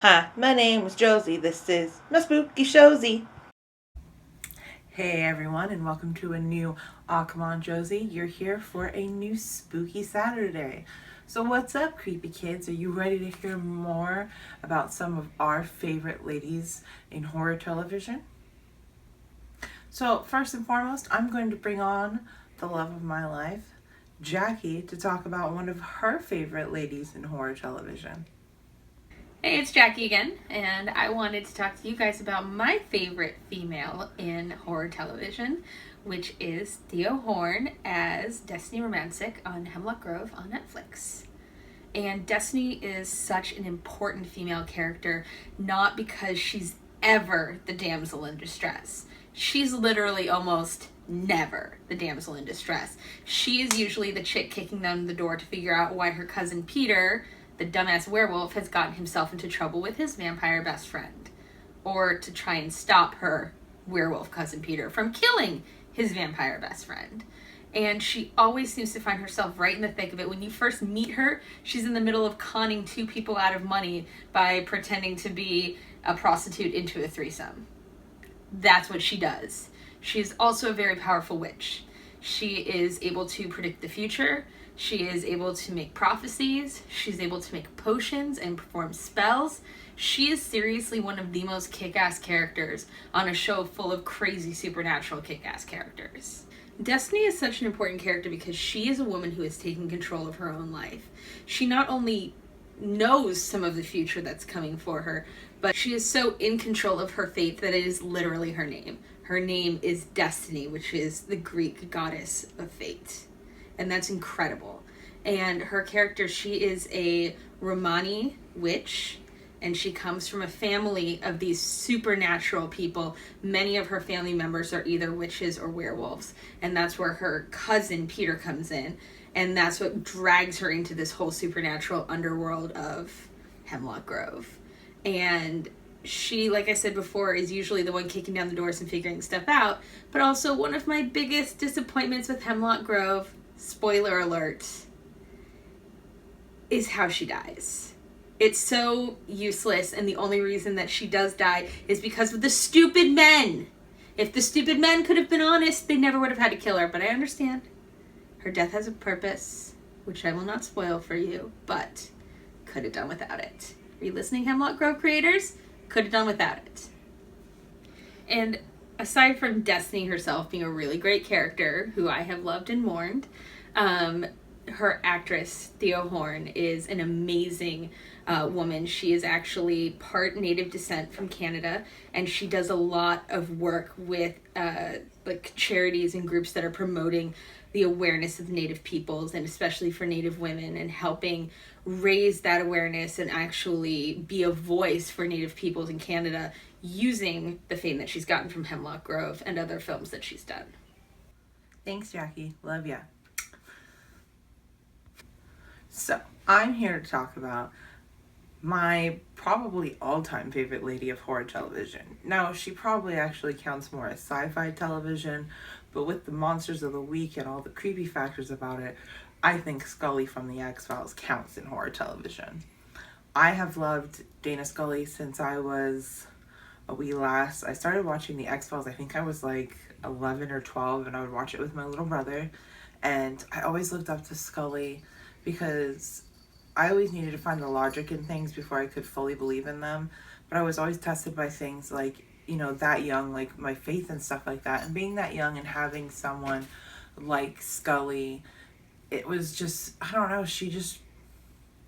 Hi, my name is Josie. This is my spooky showsy. Hey everyone, and welcome to a new Come on Josie. You're here for a new spooky Saturday. So, what's up, creepy kids? Are you ready to hear more about some of our favorite ladies in horror television? So, first and foremost, I'm going to bring on the love of my life, Jackie, to talk about one of her favorite ladies in horror television. Hey, it's Jackie again, and I wanted to talk to you guys about my favorite female in horror television, which is Theo Horn as Destiny Romancic on Hemlock Grove on Netflix. And Destiny is such an important female character, not because she's ever the damsel in distress. She's literally almost never the damsel in distress. She is usually the chick kicking down the door to figure out why her cousin Peter, the dumbass werewolf, has gotten himself into trouble with his vampire best friend, or to try and stop her werewolf cousin Peter from killing his vampire best friend. And she always seems to find herself right in the thick of it. When you first meet her, she's in the middle of conning two people out of money by pretending to be a prostitute into a threesome. That's what she does. She's also a very powerful witch. She is able to predict the future. She is able to make prophecies. She's able to make potions and perform spells. She is seriously one of the most kick-ass characters on a show full of crazy supernatural kick-ass characters. Destiny is such an important character because she is a woman who has taken control of her own life. She not only knows some of the future that's coming for her, but she is so in control of her fate that it is literally her name. Her name is Destiny, which is the Greek goddess of fate. And that's incredible. And her character, she is a Romani witch, and she comes from a family of these supernatural people. Many of her family members are either witches or werewolves, and that's where her cousin Peter comes in, and that's what drags her into this whole supernatural underworld of Hemlock Grove. And she, like I said before, is usually the one kicking down the doors and figuring stuff out, but also one of my biggest disappointments with Hemlock Grove, spoiler alert, is how she dies. It's so useless, and the only reason that she does die is because of the stupid men. If the stupid men could have been honest, they never would have had to kill her, but I understand. Her death has a purpose, which I will not spoil for you, but could have done without it. Are you listening, Hemlock Grove creators? Could have done without it. And aside from Destiny herself being a really great character, who I have loved and mourned, her actress, Theo Horn, is an amazing woman. She is actually part Native descent from Canada, and she does a lot of work with like charities and groups that are promoting the awareness of Native peoples, and especially for Native women, and helping raise that awareness and actually be a voice for Native peoples in Canada, using the fame that she's gotten from Hemlock Grove and other films that she's done. Thanks, Jackie. Love ya. So, I'm here to talk about my probably all-time favorite lady of horror television. Now, she probably actually counts more as sci-fi television, but with the monsters of the week and all the creepy factors about it, I think Scully from the X-Files counts in horror television. I have loved Dana Scully since I was a wee lass. I started watching the X-Files, I think I was like 11 or 12, and I would watch it with my little brother, and I always looked up to Scully because I always needed to find the logic in things before I could fully believe in them. But I was always tested by things like, that young, like my faith and stuff like that. And being that young and having someone like Scully, it was just, I don't know, she was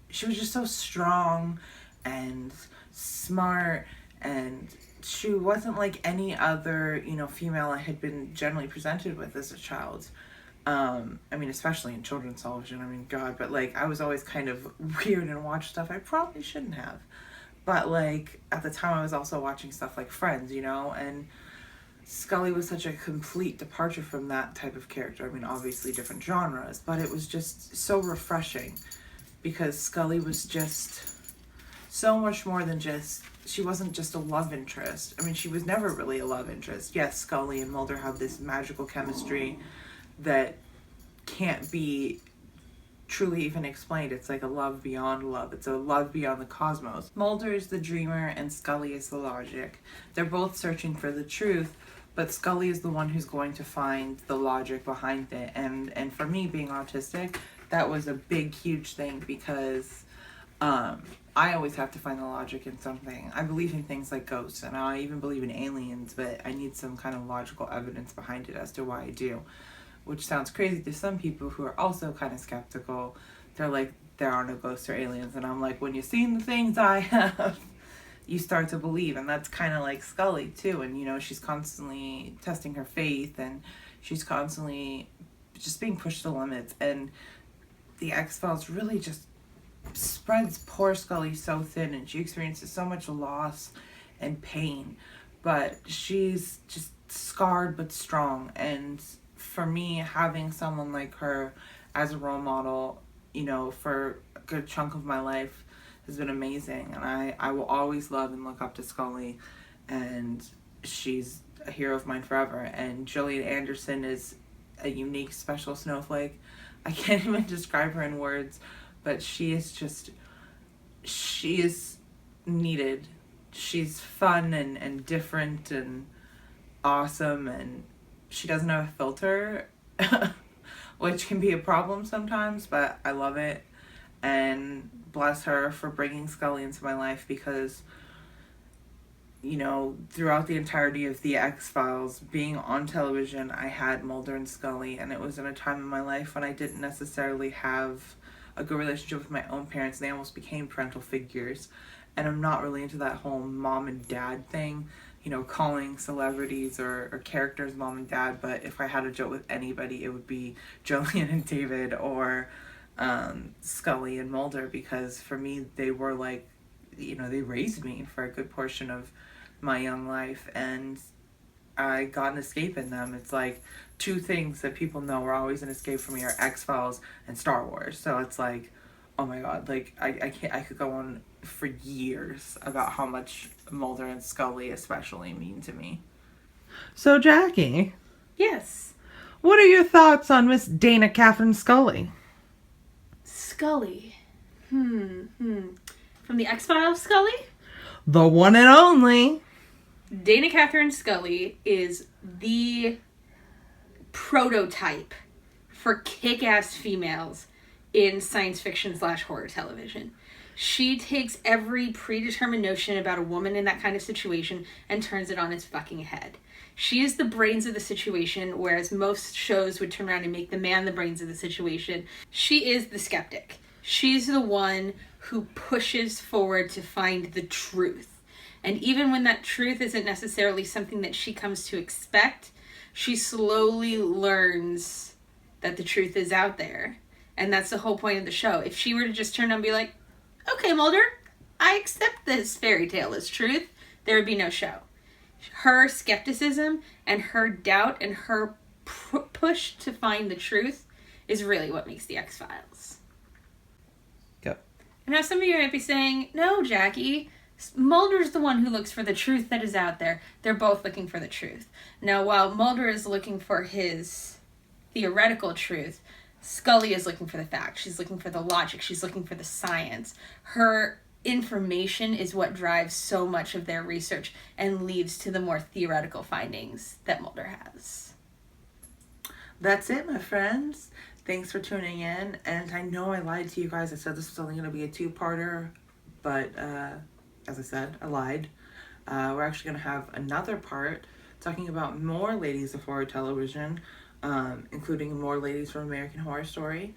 just so strong and smart, and she wasn't like any other, female I had been generally presented with as a child. Especially in children's television, God, but like, I was always kind of weird and watched stuff I probably shouldn't have. But like, at the time I was also watching stuff like Friends, and Scully was such a complete departure from that type of character. Obviously different genres, but it was just so refreshing because Scully was just so much more than she wasn't just a love interest. She was never really a love interest. Yes, Scully and Mulder have this magical chemistry that can't be truly even explained. It's like a love beyond love. It's a love beyond the cosmos. Mulder is the dreamer and Scully is the logic. They're both searching for the truth, but Scully is the one who's going to find the logic behind it. And for me, being autistic, that was a big, huge thing because I always have to find the logic in something. I believe in things like ghosts, and I even believe in aliens, but I need some kind of logical evidence behind it as to why I do. Which sounds crazy to some people who are also kind of skeptical. They're like, there are no ghosts or aliens. And I'm like, when you've seen the things I have, you start to believe. And that's kind of like Scully, too. And, you know, she's constantly testing her faith, and she's constantly just being pushed to the limits. And the X-Files really just spreads poor Scully so thin, and she experiences so much loss and pain. But she's just scarred but strong. And for me, having someone like her as a role model, you know, for a good chunk of my life has been amazing. And I will always love and look up to Scully, and she's a hero of mine forever. And Gillian Anderson is a unique, special snowflake. I can't even describe her in words, but she is needed. She's fun and different and awesome, and she doesn't have a filter, which can be a problem sometimes, but I love it. And bless her for bringing Scully into my life, because, you know, throughout the entirety of the X-Files, being on television, I had Mulder and Scully, and it was in a time in my life when I didn't necessarily have a good relationship with my own parents. They almost became parental figures, and I'm not really into that whole mom and dad thing, you know, calling celebrities or characters mom and dad. But if I had a joke with anybody, it would be Jillian and David, or Scully and Mulder, because for me, they were like, you know, they raised me for a good portion of my young life, and I got an escape in them. It's like two things that people know are always an escape for me are X-Files and Star Wars. So it's like, oh my god, like I could go on for years about how much Mulder and Scully especially mean to me. So Jackie, Yes. what are your thoughts on Miss Dana Catherine Scully? Scully. From the X-Files Scully? The one and only. Dana Catherine Scully is the prototype for kick-ass females in science fiction / horror television. She takes every predetermined notion about a woman in that kind of situation and turns it on its fucking head. She is the brains of the situation, whereas most shows would turn around and make the man the brains of the situation. She is the skeptic. She's the one who pushes forward to find the truth. And even when that truth isn't necessarily something that she comes to expect, she slowly learns that the truth is out there. And that's the whole point of the show. If she were to just turn on and be like, okay, Mulder, I accept this fairy tale as truth, there would be no show. Her skepticism and her doubt and her push to find the truth is really what makes the X-Files. Yep. And now some of you might be saying, no, Jackie, Mulder's the one who looks for the truth that is out there. They're both looking for the truth. Now, while Mulder is looking for his theoretical truth, Scully is looking for the facts. She's looking for the logic. She's looking for the science. Her information is what drives so much of their research and leads to the more theoretical findings that Mulder has. That's it, my friends. Thanks for tuning in. And I know I lied to you guys. I said this was only going to be a two-parter, but as I said, I lied. We're actually going to have another part talking about more ladies of horror television, including more ladies from American Horror Story.